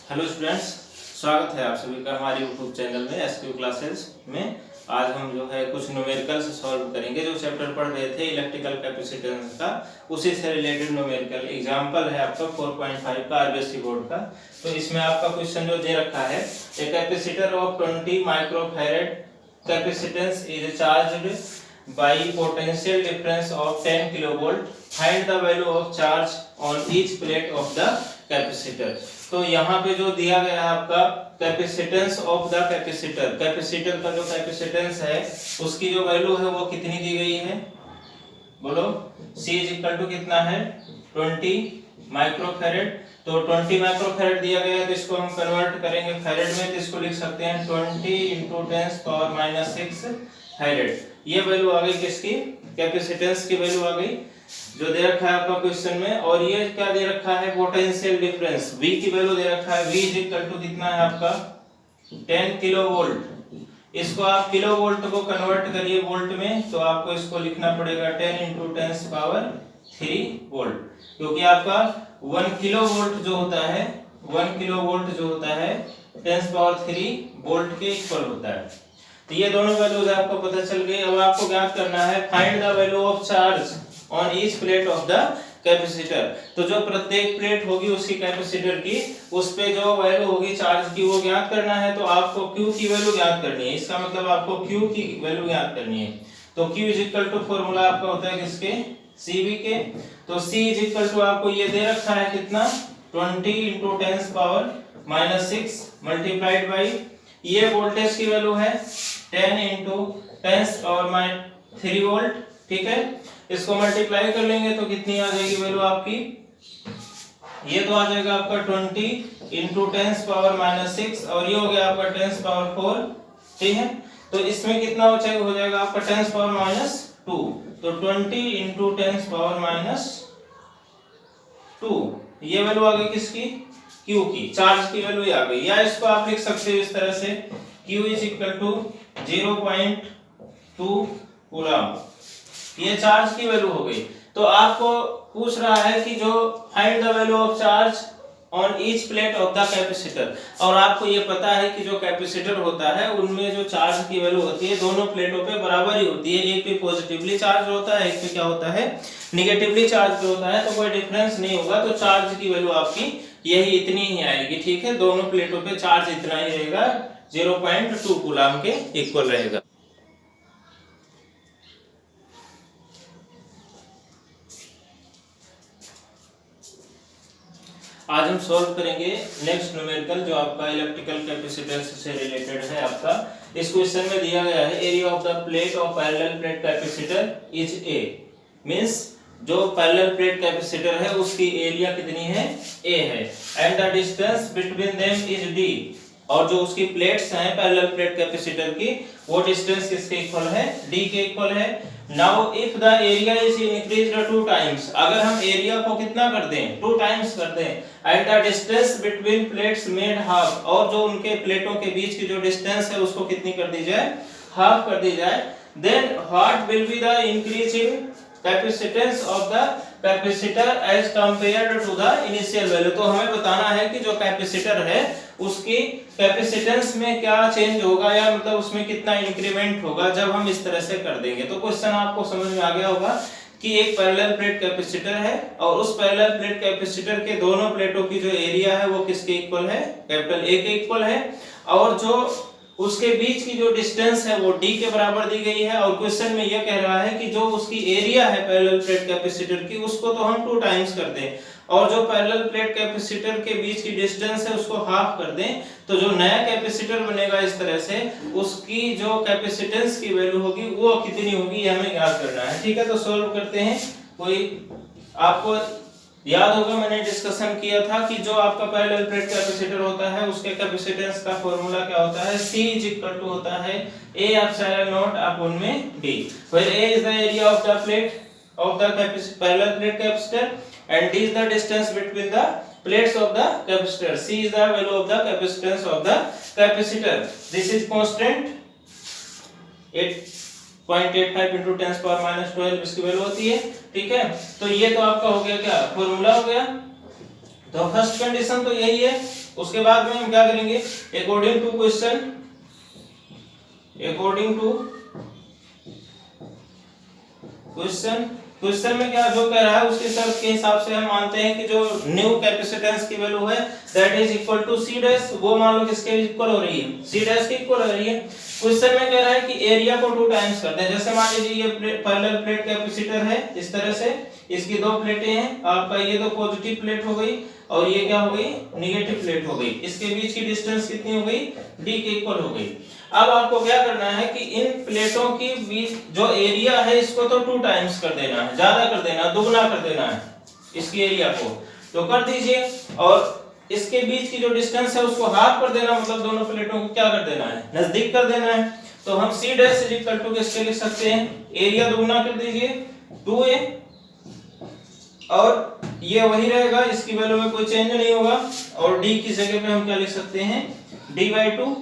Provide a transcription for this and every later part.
Hello students, स्वागत है आप सभी का हमारे यूट्यूब चैनल में एसक्यू क्लासेस में। आज हम जो है कुछ न्यूमेरिकल से सॉल्व करेंगे। जो चैप्टर पढ़ रहे थे इलेक्ट्रिकल कैपेसिटेंस का, उसी से रिलेटेड न्यूमेरिकल एग्जांपल है आपका 4.5 का आरबीएससी बोर्ड का। तो इसमें आपका क्वेश्चन जो दे रखा है, a capacitor of 20 microfarad capacitance is charged bye potential difference of 10 kilovolt, find the value of charge on each plate of the capacitor. तो यहाँ पे जो दिया गया है आपका capacitance of the capacitor, capacitor का जो कैपेसिटेंस है उसकी जो वैल्यू है वो कितनी दी गई है, बोलो। C इज इक्वल टू कितना है, 20 माइक्रोफैरेड। तो 20 माइक्रोफैरेड दिया गया है, तो इसको हम कन्वर्ट करेंगे फैरेड में, तो इसको लिख सकते हैं 20 × 10⁻⁶ फैरेड। ये वैल्यू आ गई किसकी, कैपेसिटेंस की वैल्यू आ गई जो दे रखा है आपका क्वेश्चन में। और ये क्या दे रखा है, पोटेंशियल डिफरेंस V की वैल्यू दे रखा है। V इज इक्वल टू कितना है आपका 10 किलोवोल्ट। इसको आप किलोवोल्ट को कन्वर्ट करिए वोल्ट में, तो आपको इसको लिखना पड़ेगा 10 × 10⁻³ वोल्ट, क्योंकि आपका 1 किलोवोल्ट जो होता है 1 किलोवोल्ट जो होता है 10⁻³ वोल्ट के इक्वल होता है। तो ये दोनों वैल्यूज आपको पता चल गई। अब आपको ज्ञात करना है find the value of charge on each plate of the capacitor. तो जो प्रत्येक प्लेट होगी उसकी कैपेसिटर की, उस पे जो वैल्यू होगी चार्ज की वो ज्ञात करना है। तो आपको Q की वैल्यू ज्ञात करनी है, इसका मतलब आपको Q की वैल्यू ज्ञात करनी है। तो Q is equal to formula आपका होता है किसके, CV के। तो C इज इक्वल टू आपको ये दे रखा है कितना, 20 × 10⁻⁶ मल्टीप्लाइड बाई ये वोल्टेज की वैल्यू है 10 × 10⁻³ वोल्ट, ठीक है। इसको मल्टीप्लाई कर लेंगे तो कितनी आ जाएगी वैल्यू आपकी, ये तो आ जाएगा आपका 20 × 10⁻⁶ और ये हो गया आपका 10⁻⁴, ठीक है। तो इसमें कितना हो जाएगा आपका 10⁻⁻²। तो 20 × 10⁻², ये वैल्यू आ गई किसकी, Q की, चार्ज की वैल्यू आ गई। या इसको आप लिख सकते हो इस तरह से, Q is equal to 0.2 coulomb, ये चार्ज की वैल्यू हो गई। तो आपको पूछ रहा है कि जो find the value of charge on each plate of the capacitor. और आपको ये पता है कि जो कैपेसिटर होता है उनमें जो चार्ज की वैल्यू होती है दोनों प्लेटों पे बराबर ही होती है। एक पे पॉजिटिवली चार्ज होता है, एक पे क्या होता है, निगेटिवली चार्ज होता है। तो कोई डिफरेंस नहीं होगा। तो चार्ज की वैल्यू आपकी यही इतनी ही आएगी, ठीक है। दोनों प्लेटों पे चार्ज इतना ही रहेगा, 0.2 कूलम के इक्वल रहेगा। आज हम सॉल्व करेंगे नेक्स्ट न्यूमेरिकल जो आपका इलेक्ट्रिकल कैपेसिटेंस से रिलेटेड है आपका। इस क्वेश्चन में दिया गया है area of the plate of parallel plate capacitor is A, means जो पैरेलल प्लेट कैपेसिटर है उसकी एरिया कितनी है, A है। And the distance between them is D, और जो उसकी प्लेट्स हैं पैरेलल प्लेट कैपेसिटर की, वो डिस्टेंस किसके इक्वल है, D के इक्वल है। Now if the area is increased 2 times, अगर हम एरिया को कितना कर दें, 2 टाइम्स कर दें, and the distance between plates made half, और जो उनके प्लेटों के बीच की जो डिस्टेंस है उसको कितनी कर दी जाए, हाफ कर दी जाए, then what will be the increase in capacitance of the capacitor as compared to the initial value. तो हमें बताना है कि जो कैपेसिटर है उसकी कैपेसिटेंस में क्या चेंज होगा, या मतलब उसमें कितना इंक्रीमेंट होगा जब हम इस तरह से कर देंगे। तो क्वेश्चन आपको समझ में आ गया होगा कि एक पैरेलल प्लेट कैपेसिटर है और उस पैरेलल प्लेट कैपेसिटर के दोनों प्लेटों की जो एरिया है वो किसके इक्वल है, कैपिटल A के इक्वल है, और जो उसके बीच की जो डिस्टेंस है वो D के बराबर दी गई है। और क्वेश्चन में यह कह रहा है कि जो उसकी एरिया है पैरेलल प्लेट कैपेसिटर की उसको तो हम 2 टाइम्स कर दें, और जो पैरेलल प्लेट कैपेसिटर के बीच की डिस्टेंस है उसको हाफ कर दें। तो जो नया कैपेसिटर बनेगा इस तरह से, उसकी जो कैपेसिटेंस की वैल्यू होगी वो कितनी होगी, ये हमें ज्ञात करना है, ठीक है। तो सॉल्व करते हैं। कोई आपको याद होगा मैंने डिस्कशन किया था कि जो आपका पैरेलल प्लेट कैपेसिटर होता है उसके कैपेसिटेंस का फॉर्मूला क्या होता है, C इज इक्वल टू होता है A एप्सिलॉन नॉट अपॉन में D, where A is the area of the plate of the parallel plate capacitor and D is the distance between the plates of the capacitor. C is the value of the capacitance of the capacitor. This is constant 0.85 × 10⁻12 इसकी value होती है, ठीक है। तो ये तो आपका हो गया क्या, फॉर्मूला हो गया। तो फर्स्ट कंडीशन तो यही है। उसके बाद में हम क्या करेंगे, अकॉर्डिंग टू क्वेश्चन में क्या जो कह रहा है उसके शर्त के हिसाब से हम मानते हैं कि जो न्यू कैपेसिटेंस की वैल्यू है that is equal to C dash, वो मान लो किसके इक्वल हो रही है, सी डैश के इक्वल हो रही है। क्वेश्चन में कह रहा है कि एरिया को 2 टाइम्स कर दें। जैसे मान लीजिए ये पैरेलल प्लेट कैपेसिटर है, इस तरह से इसकी 2 प्लेटें हैं, आपका ये तो पॉजिटिव प्लेट हो गई और ये क्या हो गई, नेगेटिव प्लेट हो गई। इसके बीच की डिस्टेंस कितनी हो गई, d के इक्वल हो गई। अब आपको क्या करना है कि इन प्लेटों की बीच जो एरिया है इसको तो 2 टाइम्स कर देना है, ज्यादा कर देना है, दुगना कर देना है इसकी एरिया को, तो कर दीजिए। और इसके बीच की जो डिस्टेंस है उसको हाफ कर देना, मतलब दोनों प्लेटों को क्या कर देना है, नजदीक कर देना है। तो हम c dash is equal to किसके लिख सकते हैं, एरिया दुगना कर दीजिए 2a, और ये वही रहेगा, इसकी वैल्यू में कोई चेंज नहीं होगा। और d की जगह पे हम क्या लिख सकते हैं, d/2।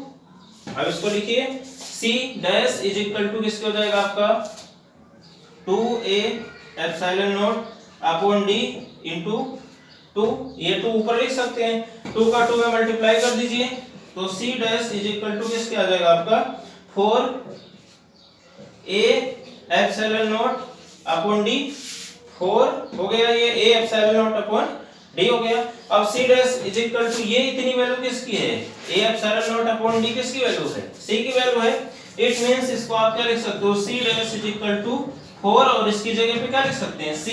अब इसको लिखिए, c dash is equal to किसके हो जाएगा आपका 2a epsilon not upon d into 2, ये 2 ऊपर लिख सकते हैं, 2 का 2 में मल्टीप्लाई कर दीजिए, तो c dash is equal to किसके आ जाएगा आपका 4a epsilon not upon d, 4 हो गया, ये a epsilon not upon d हो गया। अब c dash is equal to ये इतनी वैल्यू किसकी है, a epsilon not upon d किसकी वैल्यू है, c की वैल्यू है। इट मींस इसको आप क्या लिख सकते हो, c dash is equal to 4 और इसकी जगह पे क्या लिख सकते हैं, c।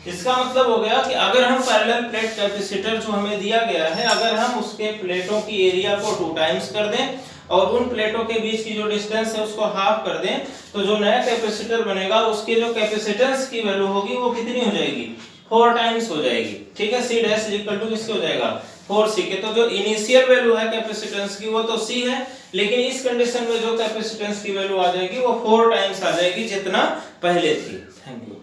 इसका मतलब हो गया कि अगर हम पैरेलल प्लेट कैपेसिटर जो हमें दिया गया है, अगर हम उसके प्लेटों की एरिया को 2 टाइम्स कर दें और उन प्लेटों के बीच की जो डिस्टेंस है उसको हाफ कर दें, तो जो नया कैपेसिटर बनेगा उसके जो कैपेसिटेंस की वैल्यू होगी वो कितनी हो जाएगी, 4 टाइम्स हो जाएगी। ठीक है, c dash is equal to किसके हो जाएगा 4c के। तो जो इनिशियल वैल्यू है कैपेसिटेंस की वो तो c है, लेकिन इस कंडीशन में जो कैपेसिटेंस की वैल्यू आ जाएगी वो 4 टाइम्स आ जाएगी जितना पहले थी। Thank you.